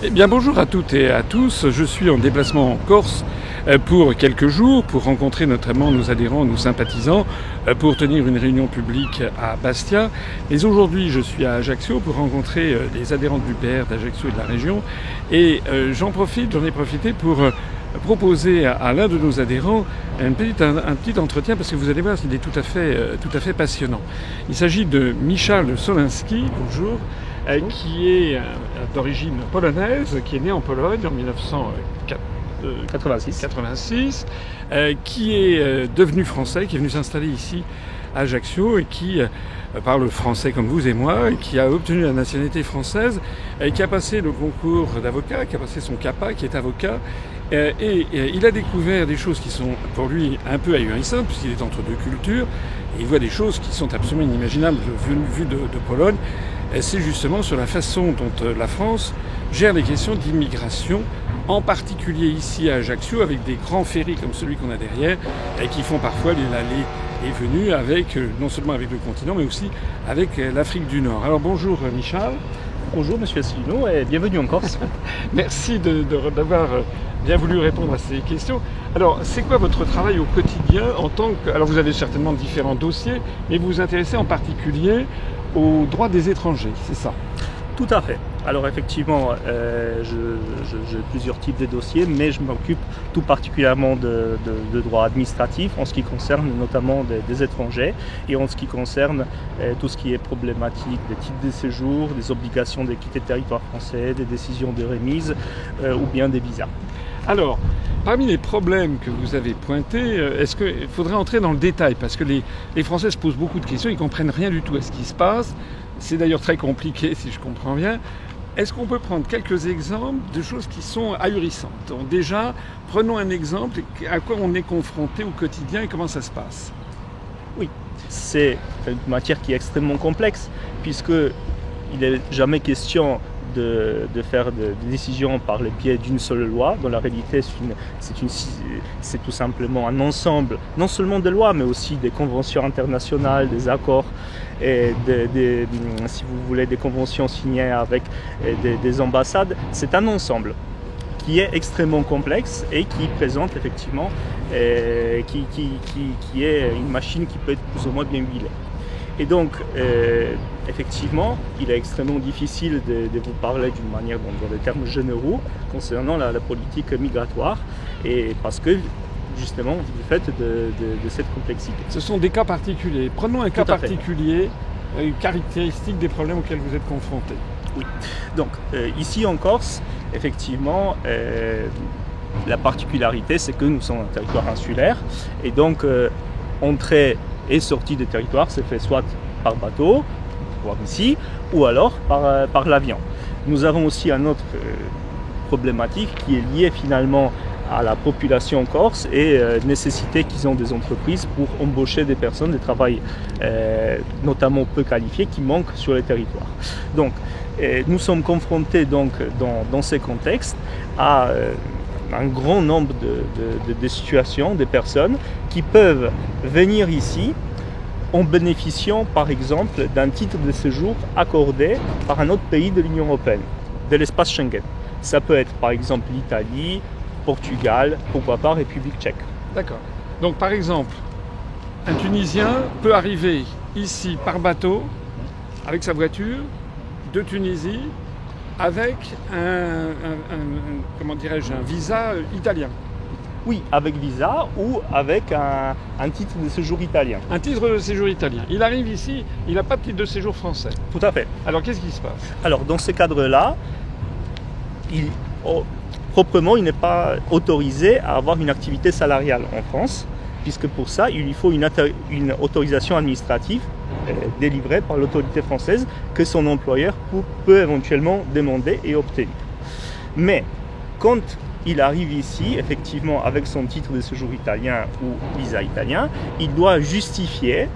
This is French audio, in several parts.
Eh bien bonjour à toutes et à tous, je suis en déplacement en Corse pour quelques jours, pour rencontrer notamment nos adhérents, nos sympathisants, pour tenir une réunion publique à Bastia. Mais aujourd'hui je suis à Ajaccio pour rencontrer les adhérents de l'UPR d'Ajaccio et de la région. Et j'en ai profité pour proposer à l'un de nos adhérents un petit entretien, parce que vous allez voir, il est tout à fait passionnant. Il s'agit de Michal Solinski, bonjour. Qui est d'origine polonaise, qui est né en Pologne en 1986, qui est devenu français, qui est venu s'installer ici à Ajaccio et qui parle français comme vous et moi, et qui a obtenu la nationalité française, et qui a passé le concours d'avocat, qui a passé son CAPA, qui est avocat, et il a découvert des choses qui sont pour lui un peu ahurissantes, puisqu'il est entre deux cultures, et il voit des choses qui sont absolument inimaginables vues de Pologne. C'est justement sur la façon dont la France gère les questions d'immigration, en particulier ici à Ajaccio, avec des grands ferries comme celui qu'on a derrière, et qui font parfois les allées et venues avec, non seulement avec le continent, mais aussi avec l'Afrique du Nord. Alors bonjour Michal. Bonjour Monsieur Asselineau et bienvenue en Corse. Merci d'avoir bien voulu répondre à ces questions. Alors, c'est quoi votre travail au quotidien en tant que... Alors, vous avez certainement différents dossiers, mais vous vous intéressez en particulier aux droits des étrangers, c'est ça? Tout à fait. Alors effectivement, j'ai plusieurs types de dossiers, mais je m'occupe tout particulièrement de droits administratifs en ce qui concerne notamment des étrangers et en ce qui concerne tout ce qui est problématique des titres de séjour, des obligations de quitter le territoire français, des décisions de remise ou bien des visas. Alors, parmi les problèmes que vous avez pointés, est-ce qu'il faudrait entrer dans le détail? Parce que les Français se posent beaucoup de questions, ils ne comprennent rien du tout à ce qui se passe. C'est d'ailleurs très compliqué, si je comprends bien. Est-ce qu'on peut prendre quelques exemples de choses qui sont ahurissantes? Donc déjà, prenons un exemple, à quoi on est confronté au quotidien et comment ça se passe? Oui, c'est une matière qui est extrêmement complexe, puisqu'il n'est jamais question de faire des décisions par le biais d'une seule loi. Dans la réalité, c'est tout simplement un ensemble, non seulement de lois, mais aussi des conventions internationales, des accords, et si vous voulez, des conventions signées avec des ambassades. C'est un ensemble qui est extrêmement complexe et qui présente effectivement, qui est une machine qui peut être plus ou moins bien huilée. Et donc, effectivement, il est extrêmement difficile de vous parler d'une manière, dans des termes généraux, concernant la politique migratoire, et parce que, justement, du fait de cette complexité. Ce sont des cas particuliers. Prenons un cas particulier, caractéristique des problèmes auxquels vous êtes confrontés. Oui. Donc, ici en Corse, effectivement, la particularité, c'est que nous sommes un territoire insulaire, et donc, entrée et sortie des territoires c'est fait soit par bateau, voire ici, ou alors par l'avion. Nous avons aussi une autre problématique qui est liée finalement à la population corse et nécessité qu'ils ont des entreprises pour embaucher des personnes de travail notamment peu qualifiées qui manquent sur les territoires. Donc nous sommes confrontés donc, dans ces contextes à un grand nombre de situations, des personnes qui peuvent venir ici en bénéficiant par exemple d'un titre de séjour accordé par un autre pays de l'Union européenne, de l'espace Schengen. Ça peut être par exemple l'Italie, Portugal, pourquoi pas République tchèque. D'accord. Donc par exemple, un Tunisien peut arriver ici par bateau, avec sa voiture, de Tunisie, avec comment dirais-je, un visa italien. Oui, avec visa ou avec un titre de séjour italien. Un titre de séjour italien. Il arrive ici, il n'a pas de titre de séjour français. Tout à fait. Alors qu'est-ce qui se passe? Alors dans ce cadre-là, proprement, il n'est pas autorisé à avoir une activité salariale en France, puisque pour ça, il lui faut une autorisation administrative délivrée par l'autorité française que son employeur peut éventuellement demander et obtenir. Mais quand il arrive ici, effectivement, avec son titre de séjour italien ou visa italien, il doit justifier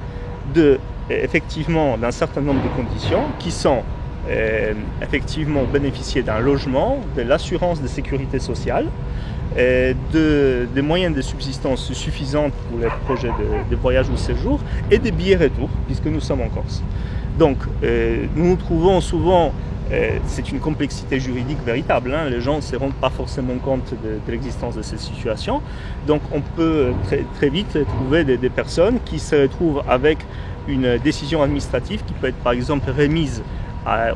effectivement d'un certain nombre de conditions qui sont effectivement bénéficier d'un logement, de l'assurance de sécurité sociale, des moyens de subsistance suffisants pour les projets de voyage ou séjour et des billets retour, puisque nous sommes en Corse. Donc, nous nous trouvons souvent c'est une complexité juridique véritable. Hein. Les gens ne se rendent pas forcément compte de l'existence de cette situation. Donc on peut très vite trouver des personnes qui se retrouvent avec une décision administrative qui peut être par exemple remise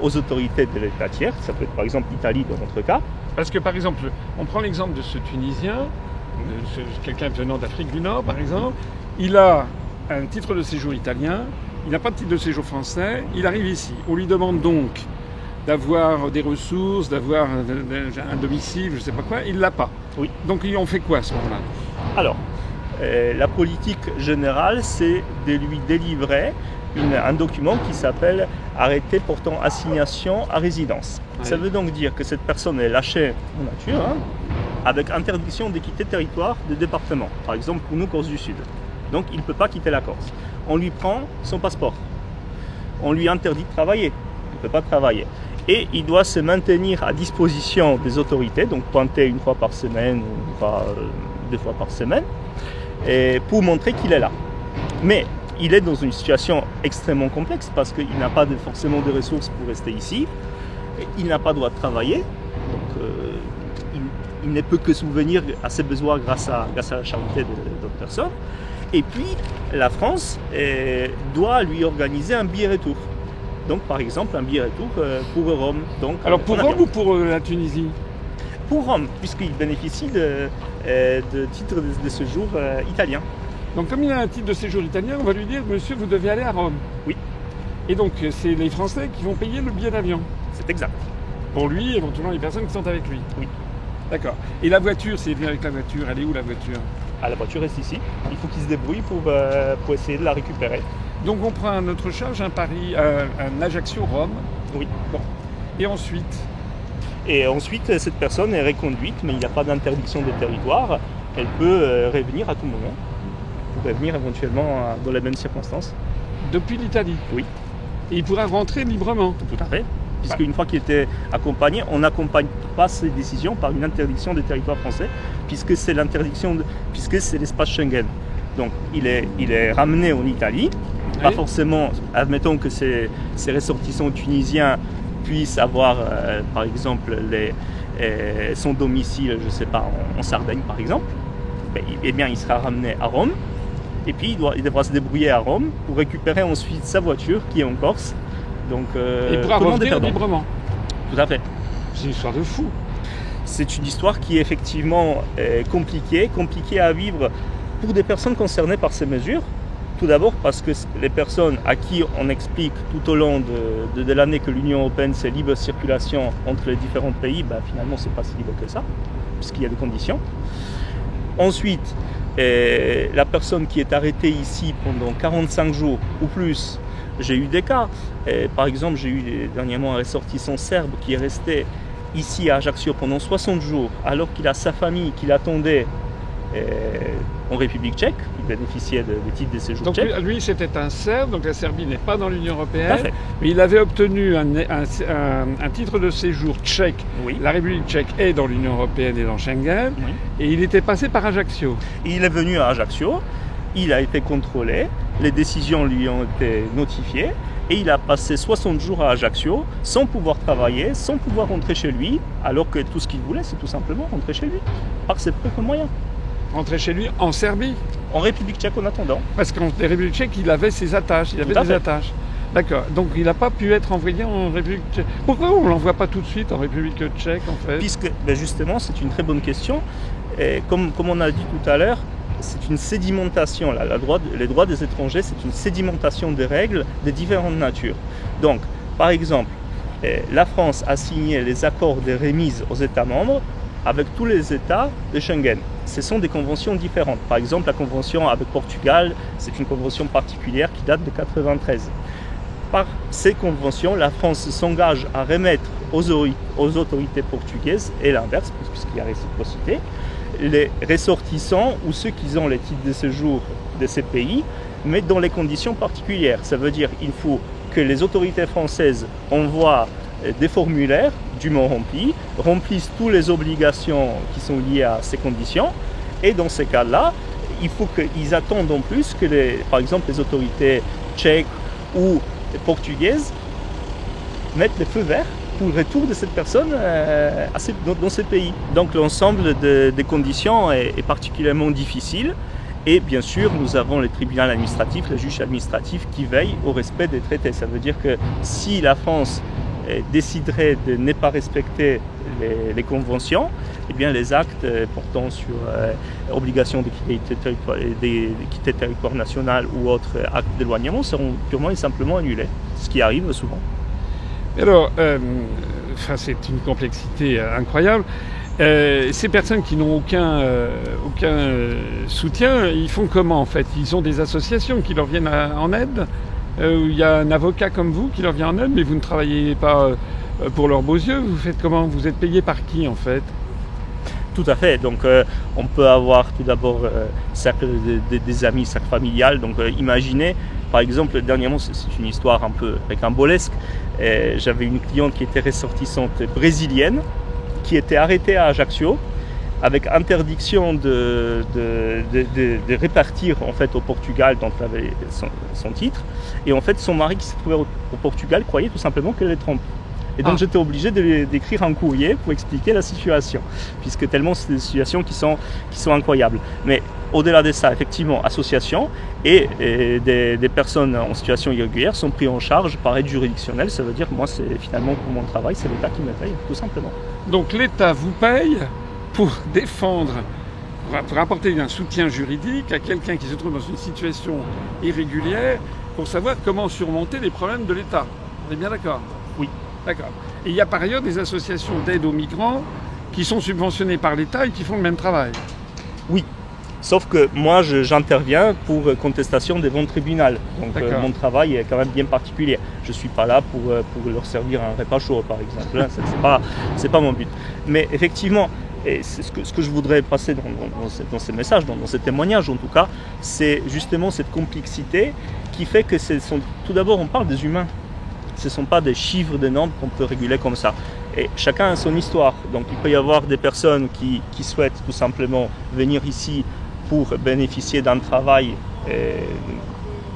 aux autorités de l'État tiers. Ça peut être par exemple l'Italie dans notre cas. Parce que par exemple, on prend l'exemple de ce Tunisien, quelqu'un venant d'Afrique du Nord par exemple, il a un titre de séjour italien, il n'a pas de titre de séjour français, il arrive ici. On lui demande donc d'avoir des ressources, d'avoir un domicile, je ne sais pas quoi, il ne l'a pas. Oui. Donc on fait quoi à ce moment-là? Alors, la politique générale, c'est de lui délivrer un document qui s'appelle arrêté portant assignation à résidence. Oui. Ça veut donc dire que cette personne est lâchée en nature, hein, avec interdiction de quitter le territoire du département. Par exemple, pour nous, Corse du Sud. Donc, il ne peut pas quitter la Corse. On lui prend son passeport. On lui interdit de travailler. Il ne peut pas travailler. Et il doit se maintenir à disposition des autorités, donc pointer une fois par semaine ou deux fois par semaine, pour montrer qu'il est là. Mais il est dans une situation extrêmement complexe parce qu'il n'a pas forcément de ressources pour rester ici. Il n'a pas le droit de travailler. Donc, il ne peut que subvenir à ses besoins grâce à la charité d'autres personnes. Et puis, la France doit lui organiser un billet-retour. Donc, par exemple, un billet-retour pour Rome. Donc, alors, pour Rome ou pour la Tunisie? Pour Rome, puisqu'il bénéficie de titres de séjour italien. Donc, comme il a un titre de séjour italien, on va lui dire, monsieur, vous devez aller à Rome. Oui. Et donc, c'est les Français qui vont payer le billet d'avion. C'est exact. Pour lui, éventuellement, les personnes qui sont avec lui. Oui. D'accord. Et la voiture, s'il vient avec la voiture, elle est où la voiture? La voiture reste ici. Il faut qu'il se débrouille pour essayer de la récupérer. Donc on prend à notre charge un Ajaccio-Rome. Oui. Bon. Et ensuite? Et ensuite, cette personne est reconduite, mais il n'y a pas d'interdiction de territoire. Elle peut revenir à tout moment. Elle peut revenir éventuellement dans les mêmes circonstances. Depuis l'Italie? Oui. Et il pourra rentrer librement? Tout à fait. Puisqu'une fois qu'il était accompagné, on n'accompagne pas ces décisions par une interdiction des territoires français, puisque c'est l'espace Schengen. Donc il est ramené en Italie, oui. Pas forcément, admettons que ces ressortissants tunisiens puissent avoir par exemple son domicile, je ne sais pas, en Sardaigne par exemple, eh bien il sera ramené à Rome, et puis il devra se débrouiller à Rome pour récupérer ensuite sa voiture qui est en Corse. Donc, il pourra revenir librement. Tout à fait. C'est une histoire de fou. C'est une histoire qui est effectivement compliquée à vivre pour des personnes concernées par ces mesures. Tout d'abord parce que les personnes à qui on explique tout au long de l'année que l'Union européenne c'est libre circulation entre les différents pays, finalement c'est pas si libre que ça, puisqu'il y a des conditions. Ensuite, la personne qui est arrêtée ici pendant 45 jours ou plus, j'ai eu des cas. Par exemple, j'ai eu dernièrement un ressortissant serbe qui est resté ici à Ajaccio pendant 60 jours alors qu'il a sa famille qui l'attendait en République tchèque, qui bénéficiait de titres de séjour donc tchèque. Lui, c'était un Serbe, donc la Serbie n'est pas dans l'Union européenne, mais il avait obtenu un titre de séjour tchèque. Oui. La République tchèque est dans l'Union européenne et dans Schengen, oui. Et il était passé par Ajaccio. Il est venu à Ajaccio, il a été contrôlé, les décisions lui ont été notifiées, et il a passé 60 jours à Ajaccio sans pouvoir travailler, sans pouvoir rentrer chez lui, alors que tout ce qu'il voulait, c'est tout simplement rentrer chez lui, par ses propres moyens. Rentrer chez lui en Serbie? En République tchèque en attendant. Parce qu'en République tchèque, il avait ses attaches, il avait des attaches. D'accord, donc il n'a pas pu être envoyé en République tchèque. Pourquoi on ne l'envoie pas tout de suite en République tchèque en fait? Puisque, justement, c'est une très bonne question. Et comme on a dit tout à l'heure, c'est une sédimentation. Les droits des étrangers, c'est une sédimentation des règles de différentes natures. Donc, par exemple, la France a signé les accords de remise aux États membres avec tous les États de Schengen. Ce sont des conventions différentes. Par exemple, la convention avec Portugal, c'est une convention particulière qui date de 1993. Par ces conventions, la France s'engage à remettre aux autorités portugaises, et l'inverse, puisqu'il y a réciprocité, les ressortissants ou ceux qui ont les titres de séjour de ces pays, mais dans les conditions particulières. Ça veut dire qu'il faut que les autorités françaises envoient des formulaires dûment remplis, remplissent toutes les obligations qui sont liées à ces conditions, et dans ces cas-là, il faut qu'ils attendent en plus que, par exemple, les autorités tchèques ou portugaises mettent le feu vert pour le retour de cette personne dans ces pays. Donc l'ensemble des conditions est particulièrement difficile. Et bien sûr, nous avons le tribunal administratif, le juge administratif qui veille au respect des traités. Ça veut dire que si la France déciderait de ne pas respecter les conventions, eh bien les actes portant sur obligation de quitter le territoire national ou autres actes d'éloignement seront purement et simplement annulés, ce qui arrive souvent. Alors, c'est une complexité incroyable. Ces personnes qui n'ont aucun soutien, ils font comment en fait? Ils ont des associations qui leur viennent en aide? Il y a un avocat comme vous qui leur vient en aide, mais vous ne travaillez pas pour leurs beaux yeux. Vous faites comment? Vous êtes payé par qui en fait? Tout à fait. Donc, on peut avoir tout d'abord cercle des amis, cercle familial. Donc, imaginez, par exemple, dernièrement, c'est une histoire un peu rocambolesque. J'avais une cliente qui était ressortissante brésilienne, qui était arrêtée à Ajaccio, avec interdiction de répartir en fait au Portugal, dont elle avait son titre. Et en fait, son mari qui s'est trouvé au Portugal croyait tout simplement qu'elle les trompe. Et donc j'étais obligé d'écrire un courrier pour expliquer la situation, puisque tellement c'est des situations qui sont incroyables. Mais au-delà de ça, effectivement, associations et des personnes en situation irrégulière sont prises en charge par aide juridictionnelle. Ça veut dire que moi, c'est finalement pour mon travail, c'est l'État qui me paye, tout simplement. Donc l'État vous paye pour défendre, pour apporter un soutien juridique à quelqu'un qui se trouve dans une situation irrégulière, pour savoir comment surmonter les problèmes de l'État. On est bien d'accord? Oui. D'accord. Et il y a par ailleurs des associations d'aide aux migrants qui sont subventionnées par l'État et qui font le même travail. Oui. Sauf que moi, j'interviens pour contestation devant le tribunal. Donc mon travail est quand même bien particulier. Je ne suis pas là pour leur servir un repas chaud, par exemple. C'est pas mon but. Mais effectivement, et c'est ce que je voudrais passer dans ces messages, dans ces témoignages en tout cas, c'est justement cette complexité qui fait que tout d'abord, on parle des humains. Ce ne sont pas des chiffres, des nombres qu'on peut réguler comme ça. Et chacun a son histoire. Donc il peut y avoir des personnes qui souhaitent tout simplement venir ici pour bénéficier d'un travail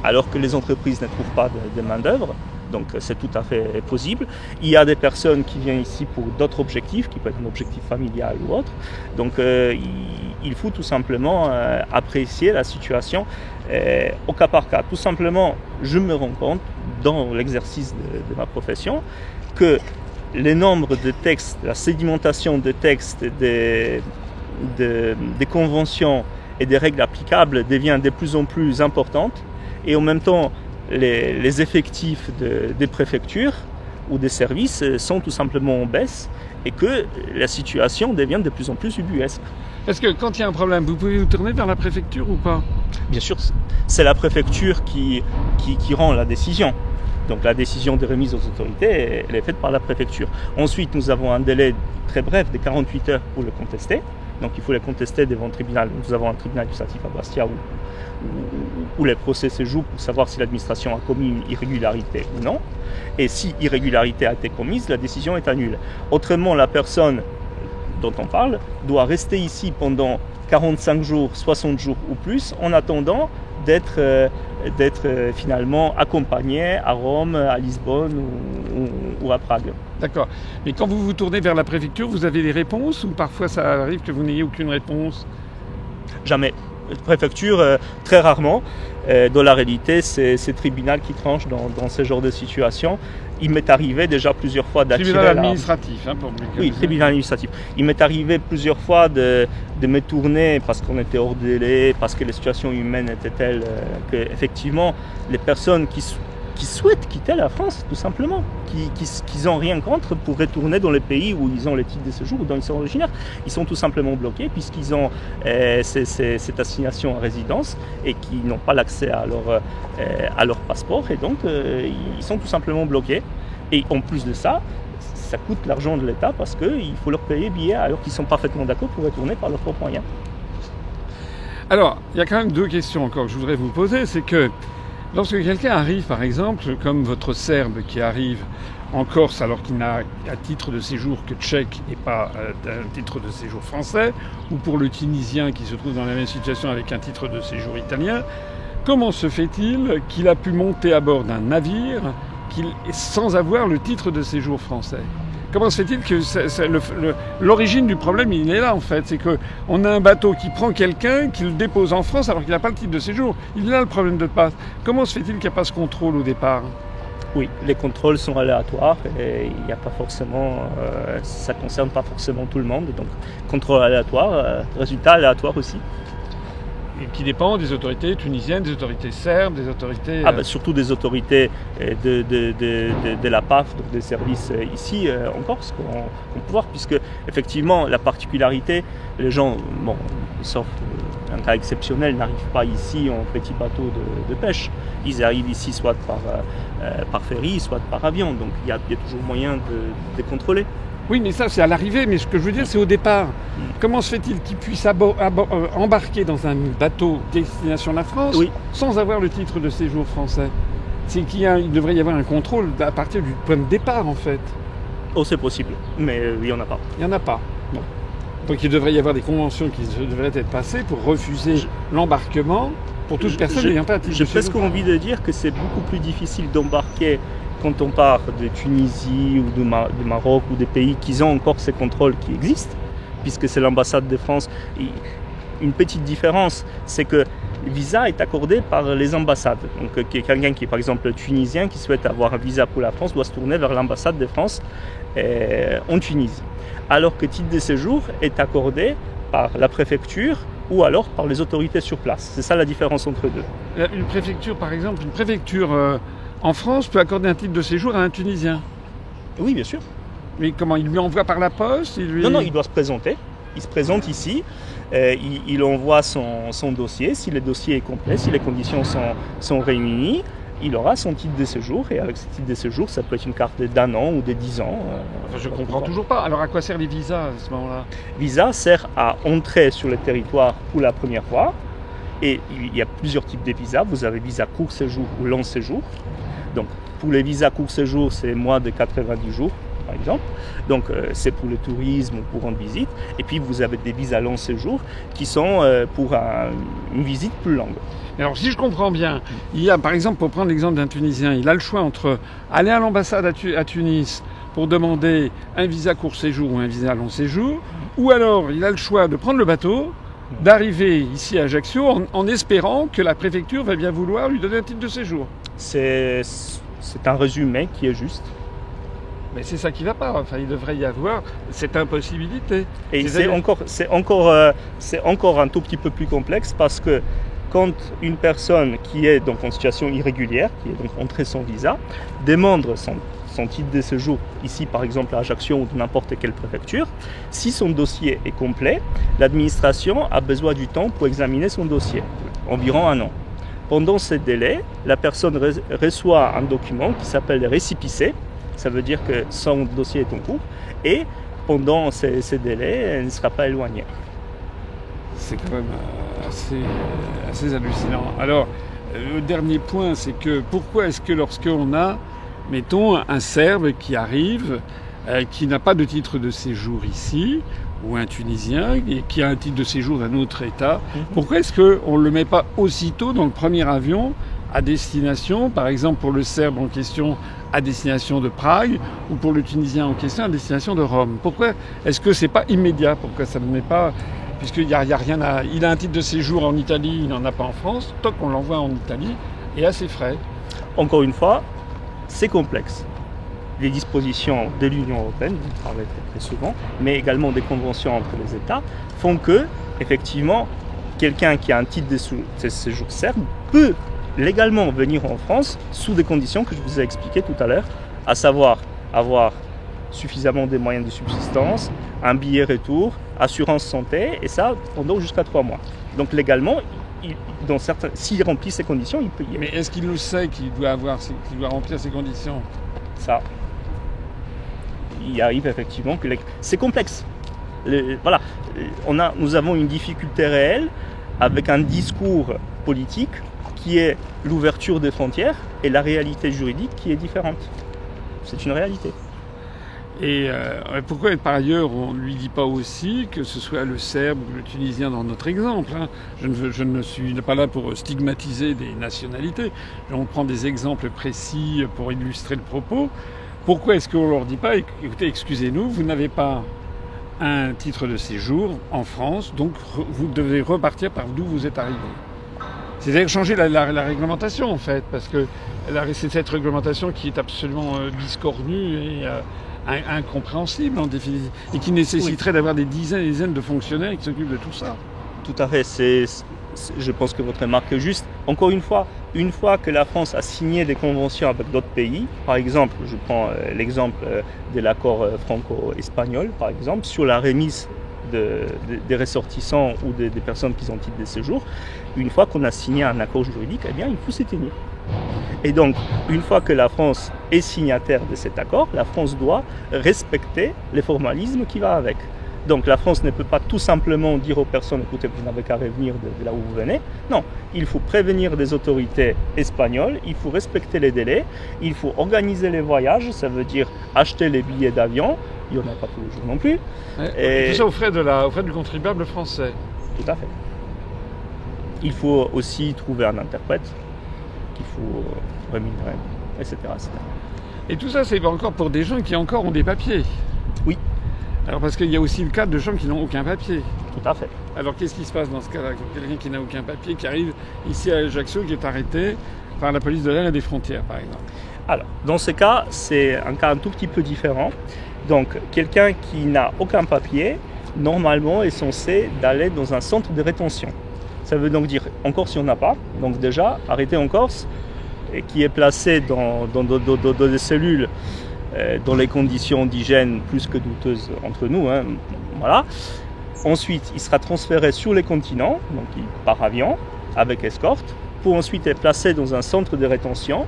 alors que les entreprises ne trouvent pas de main-d'œuvre. Donc c'est tout à fait possible. Il y a des personnes qui viennent ici pour d'autres objectifs, qui peuvent être un objectif familial ou autre. Donc il faut tout simplement apprécier la situation au cas par cas. Tout simplement, je me rends compte dans l'exercice de ma profession que le nombre de textes, la sédimentation de textes, des conventions et des règles applicables devient de plus en plus importante, et en même temps les effectifs des préfectures ou des services sont tout simplement en baisse, et que la situation devient de plus en plus ubuesque. Parce que quand il y a un problème, vous pouvez vous tourner vers la préfecture ou pas? Bien sûr, c'est la préfecture qui rend la décision. Donc la décision de remise aux autorités, elle est faite par la préfecture. Ensuite, nous avons un délai très bref de 48 heures pour le contester. Donc il faut le contester devant le tribunal. Nous avons un tribunal administratif à Bastia où les procès se jouent pour savoir si l'administration a commis une irrégularité ou non. Et si irrégularité a été commise, la décision est annulée. Autrement, la personne dont on parle doit rester ici pendant 45 jours, 60 jours ou plus, en attendant d'être finalement accompagné à Rome, à Lisbonne ou à Prague. D'accord. Mais quand vous vous tournez vers la préfecture, vous avez des réponses, ou parfois ça arrive que vous n'ayez aucune réponse? Jamais. Préfecture, très rarement. Dans la réalité, c'est le tribunal qui tranche dans ce genre de situation. Il m'est arrivé déjà plusieurs fois d'attirer... Tribunal administratif, hein, pour me... Oui, tribunal administratif. Il m'est arrivé plusieurs fois de me tourner parce qu'on était hors délai, parce que la situation humaine était telle que, effectivement, les personnes qui souhaitent quitter la France, tout simplement, qui n'ont rien contre pour retourner dans les pays où ils ont les titres de séjour ou dont ils sont originaires, ils sont tout simplement bloqués puisqu'ils ont cette assignation à résidence et qui n'ont pas l'accès à leur passeport, et donc ils sont tout simplement bloqués. Et en plus de ça, ça coûte l'argent de l'État parce qu'il faut leur payer billets alors qu'ils sont parfaitement d'accord pour retourner par leurs propres moyens. Alors, il y a quand même deux questions encore que je voudrais vous poser. C'est que lorsque quelqu'un arrive, par exemple, comme votre Serbe qui arrive en Corse alors qu'il n'a à titre de séjour que tchèque et pas un titre de séjour français, ou pour le Tunisien qui se trouve dans la même situation avec un titre de séjour italien, comment se fait-il qu'il a pu monter à bord d'un navire sans avoir le titre de séjour français? Comment se fait-il que l'origine du problème, il est là en fait? C'est qu'on a un bateau qui prend quelqu'un, qui le dépose en France alors qu'il n'a pas le titre de séjour. Il est là le problème de passe. Comment se fait-il qu'il n'y a pas ce contrôle au départ? Oui, les contrôles sont aléatoires et il n'y a pas forcément, ça ne concerne pas forcément tout le monde. Donc, contrôle aléatoire, résultat aléatoire aussi. Et qui dépend des autorités tunisiennes, des autorités serbes, des autorités... Surtout des autorités de la PAF, donc des services ici en Corse, qu'on peut voir, puisque effectivement la particularité, les gens, sauf un cas exceptionnel, n'arrivent pas ici en petit bateau de pêche. Ils arrivent ici soit par ferry, soit par avion, donc il y a toujours moyen de contrôler. Oui, mais ça, c'est à l'arrivée. Mais ce que je veux dire, c'est au départ. Comment se fait-il qu'ils puissent embarquer dans un bateau destination la France sans avoir le titre de séjour français? C'est qu'il devrait y avoir un contrôle à partir du point de départ, en fait. Oh, c'est possible, mais il n'y en a pas. Il n'y en a pas. Non. Donc il devrait y avoir des conventions qui devraient être passées pour refuser l'embarquement pour toute personne n'ayant pas un titre de séjour. J'ai presque envie de dire que c'est beaucoup plus difficile d'embarquer quand on part de Tunisie ou de Maroc ou des pays qui ont encore ces contrôles qui existent, puisque c'est l'ambassade de France. Une petite différence, c'est que le visa est accordé par les ambassades. Donc quelqu'un qui est par exemple tunisien, qui souhaite avoir un visa pour la France, doit se tourner vers l'ambassade de France en Tunisie. Alors que le titre de séjour est accordé par la préfecture ou alors par les autorités sur place. C'est ça la différence entre deux. Une préfecture, par exemple, en France peut accorder un titre de séjour à un Tunisien? Oui, bien sûr. Mais comment? Il lui envoie par la poste? Non, il doit se présenter. Il se présente ici, il envoie son dossier. Si le dossier est complet, si les conditions sont réunies, il aura son titre de séjour. Et avec ce titre de séjour, ça peut être une carte d'1 an ou de 10 ans. Je ne comprends toujours pas. Alors à quoi servent les visas à ce moment-là? Visa sert à entrer sur le territoire pour la première fois. Et il y a plusieurs types de visas. Vous avez visa court séjour ou long séjour. Donc, pour les visas court séjour, c'est moins de 90 jours, par exemple. Donc, c'est pour le tourisme ou pour rendre visite. Et puis, vous avez des visas long séjour qui sont pour une visite plus longue. Alors, si je comprends bien, il y a, par exemple, pour prendre l'exemple d'un Tunisien, il a le choix entre aller à l'ambassade à Tunis pour demander un visa court séjour ou un visa long séjour, ou alors il a le choix de prendre le bateau, d'arriver ici à Ajaccio en espérant que la préfecture va bien vouloir lui donner un titre de séjour. C'est un résumé qui est juste. Mais c'est ça qui ne va pas. Enfin, il devrait y avoir cette impossibilité. Et c'est encore un tout petit peu plus complexe parce que quand une personne qui est donc en situation irrégulière, qui est donc entrée sans visa, demande son titre de séjour, ici par exemple à Ajaccio ou de n'importe quelle préfecture, si son dossier est complet, l'administration a besoin du temps pour examiner son dossier, environ 1 an. Pendant ce délai, la personne reçoit un document qui s'appelle le récépissé, ça veut dire que son dossier est en cours, et pendant ces délais, elle ne sera pas éloignée. C'est quand même assez hallucinant. Alors, le dernier point, c'est que pourquoi est-ce que lorsqu'on a, mettons, un Serbe qui arrive, qui n'a pas de titre de séjour ici, ou un Tunisien qui a un titre de séjour d'un autre État, pourquoi est-ce qu'on ne le met pas aussitôt dans le premier avion à destination, par exemple pour le Serbe en question, à destination de Prague, ou pour le Tunisien en question, à destination de Rome? Pourquoi est-ce que c'est pas immédiat? Pourquoi ça ne met pas... Puisqu'il y a rien à... Il a un titre de séjour en Italie, il n'en a pas en France, tant qu'on l'envoie en Italie, et à ses frais. Encore une fois, c'est complexe. Les dispositions de l'Union européenne, on parlait très souvent, mais également des conventions entre les États, font que, effectivement, quelqu'un qui a un titre de séjour serbe peut légalement venir en France sous des conditions que je vous ai expliquées tout à l'heure, à savoir avoir suffisamment de moyens de subsistance, un billet retour, assurance santé, et ça pendant jusqu'à 3 mois. Donc légalement, s'il remplit ces conditions, il peut y aller. Mais est-ce qu'il le sait qu'il doit remplir ces conditions? Ça, il arrive effectivement que c'est complexe. Nous avons une difficulté réelle avec un discours politique qui est l'ouverture des frontières et la réalité juridique qui est différente. C'est une réalité. Et pourquoi par ailleurs on ne lui dit pas aussi que ce soit le Serbe ou le Tunisien dans notre exemple, hein. Je ne suis pas là pour stigmatiser des nationalités. On prend des exemples précis pour illustrer le propos. Pourquoi est-ce qu'on ne leur dit pas, écoutez, excusez-nous, vous n'avez pas un titre de séjour en France, donc vous devez repartir par d'où vous êtes arrivé. C'est-à-dire changer la réglementation en fait, parce que c'est cette réglementation qui est absolument biscornue et incompréhensible en définitive, et qui nécessiterait d'avoir des dizaines et des dizaines de fonctionnaires qui s'occupent de tout ça. Tout à fait, je pense que votre remarque est juste. Encore une fois que la France a signé des conventions avec d'autres pays, par exemple, je prends l'exemple de l'accord franco-espagnol, par exemple, sur la remise des ressortissants ou des personnes qui ont titre de séjour, une fois qu'on a signé un accord juridique, eh bien, il faut s'y tenir. Et donc, une fois que la France est signataire de cet accord, la France doit respecter les formalismes qui vont avec. Donc la France ne peut pas tout simplement dire aux personnes, écoutez, vous n'avez qu'à revenir de là où vous venez. Non, il faut prévenir des autorités espagnoles, il faut respecter les délais, il faut organiser les voyages, ça veut dire acheter les billets d'avion, il n'y en a pas tous les jours non plus. Et tout ça aux frais du contribuable français. Tout à fait. Il faut aussi trouver un interprète qu'il faut rémunérer, etc., etc. Et tout ça, c'est encore pour des gens qui encore ont des papiers. Oui. Alors parce qu'il y a aussi le cas de gens qui n'ont aucun papier. Tout à fait. Alors qu'est-ce qui se passe dans ce cas-là? Quelqu'un qui n'a aucun papier, qui arrive ici à Ajaccio, qui est arrêté par la police de l'air et des frontières, par exemple. Alors, dans ce cas, c'est un cas un tout petit peu différent. Donc, quelqu'un qui n'a aucun papier, normalement, est censé d'aller dans un centre de rétention. Ça veut donc dire, en Corse, il n'y en a pas. Donc déjà, arrêté en Corse, et qui est placé dans des cellules dans les conditions d'hygiène plus que douteuses entre nous. Hein, voilà. Ensuite, il sera transféré sur les continents, donc par avion, avec escorte, pour ensuite être placé dans un centre de rétention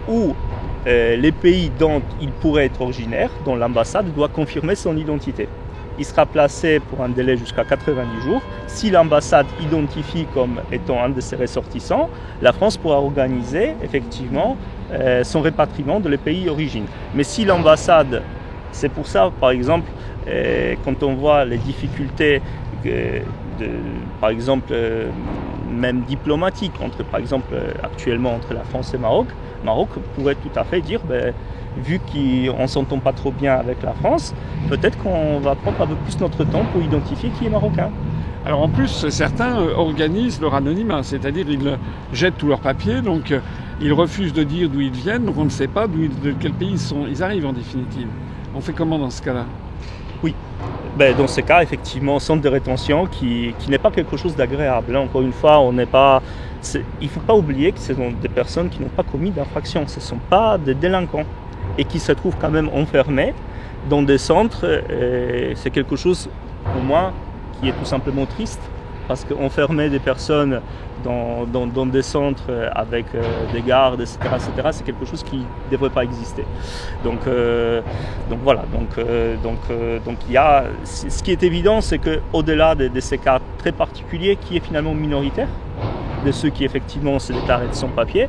où les pays dont il pourrait être originaire, dont l'ambassade doit confirmer son identité. Il sera placé pour un délai jusqu'à 90 jours. Si l'ambassade identifie comme étant un de ses ressortissants, la France pourra organiser effectivement son répatriement de les pays d'origine. Mais si l'ambassade, c'est pour ça par exemple, quand on voit les difficultés par exemple même diplomatiques par exemple actuellement entre la France et Maroc pourrait tout à fait dire vu qu'on ne s'entend pas trop bien avec la France, peut-être qu'on va prendre un peu plus notre temps pour identifier qui est marocain. Alors en plus, certains organisent leur anonymat, c'est-à-dire ils jettent tous leurs papiers, donc ils refusent de dire d'où ils viennent, donc on ne sait pas de quel pays ils arrivent en définitive. On fait comment dans ce cas-là? Oui, dans ce cas, effectivement, centre de rétention qui n'est pas quelque chose d'agréable. Là, encore une fois, il ne faut pas oublier que ce sont des personnes qui n'ont pas commis d'infraction, ce ne sont pas des délinquants et qui se trouvent quand même enfermés dans des centres. C'est quelque chose, pour moi, qui est tout simplement triste, parce qu'enfermer des personnes dans des centres avec des gardes, etc., c'est quelque chose qui ne devrait pas exister. Donc voilà. Donc il y a, ce qui est évident, c'est qu'au-delà de ces cas très particuliers, qui est finalement minoritaire, de ceux qui effectivement se déclarent sans papier,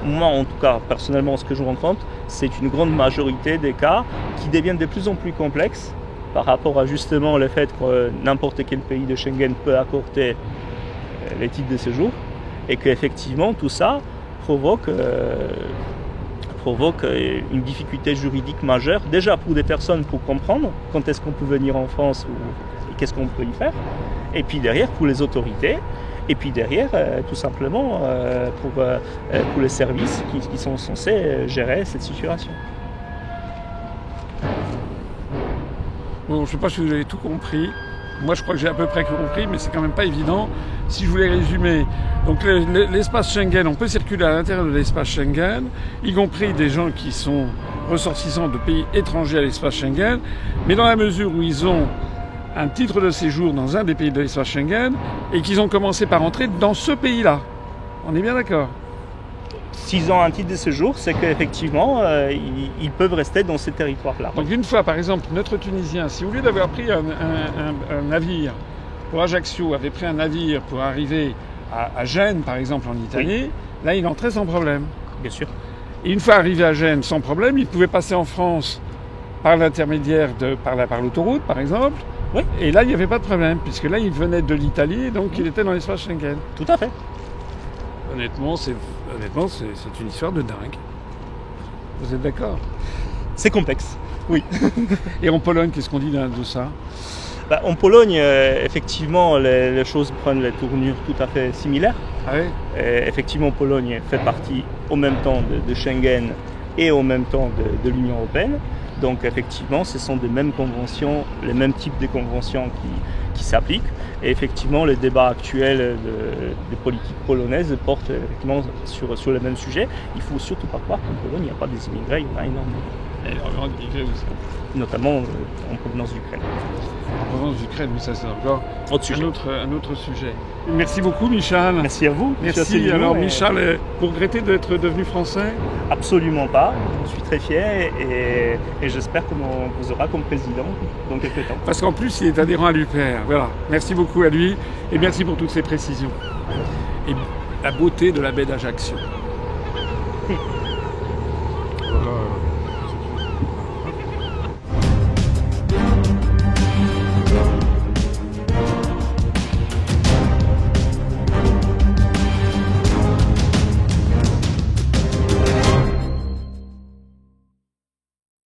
moi, en tout cas, personnellement, ce que je rencontre, c'est une grande majorité des cas qui deviennent de plus en plus complexes par rapport à justement le fait que n'importe quel pays de Schengen peut accorder les titres de séjour et qu'effectivement, tout ça provoque une difficulté juridique majeure, déjà pour des personnes pour comprendre quand est-ce qu'on peut venir en France et qu'est-ce qu'on peut y faire, et puis derrière pour les autorités. Et puis derrière, tout simplement, pour les services qui sont censés gérer cette situation. Bon, je ne sais pas si vous avez tout compris. Moi, je crois que j'ai à peu près compris, mais c'est quand même pas évident. Si je voulais résumer, donc l'espace Schengen, on peut circuler à l'intérieur de l'espace Schengen, y compris des gens qui sont ressortissants de pays étrangers à l'espace Schengen, mais dans la mesure où ils ont un titre de séjour dans un des pays de l'espace Schengen et qu'ils ont commencé par entrer dans ce pays-là. On est bien d'accord? S'ils ont un titre de séjour, c'est qu'effectivement, ils peuvent rester dans ces territoires-là. Donc une fois, par exemple, notre Tunisien, si au lieu d'avoir pris un navire pour Ajaccio, avait pris un navire pour arriver à Gênes, par exemple, en Italie, oui. Là, il entrait sans problème. Bien sûr. Et une fois arrivé à Gênes sans problème, il pouvait passer en France par l'intermédiaire par l'autoroute, par exemple. Oui. Et là, il n'y avait pas de problème, puisque là, il venait de l'Italie, donc il était dans l'espace Schengen. Tout à fait. Honnêtement, c'est une histoire de dingue. Vous êtes d'accord? C'est complexe, oui. Et en Pologne, qu'est-ce qu'on dit de ça? En Pologne, effectivement, les choses prennent des tournures tout à fait similaires. Ah oui? Effectivement, Pologne fait partie au même temps de Schengen et au même temps de l'Union européenne. Donc effectivement, ce sont des mêmes conventions, les mêmes types de conventions qui s'appliquent. Et effectivement, les débats actuels des politiques polonaises portent effectivement sur les mêmes sujets. Il ne faut surtout pas croire qu'en Pologne, il n'y a pas des immigrés, il y en a énormément. Énormément d'immigrés aussi. Notamment en provenance d'Ukraine. En provenance d'Ukraine, mais ça c'est encore un autre sujet. Merci beaucoup Michal. Merci à vous. Merci. Alors Michal, vous regrettez d'être devenu français? Absolument pas. Je suis très fier et j'espère qu'on vous aura comme président dans quelques temps. Parce qu'en plus il est adhérent à l'UPR. Voilà. Merci beaucoup à lui et merci pour toutes ces précisions. Et la beauté de la baie d'Ajaccio.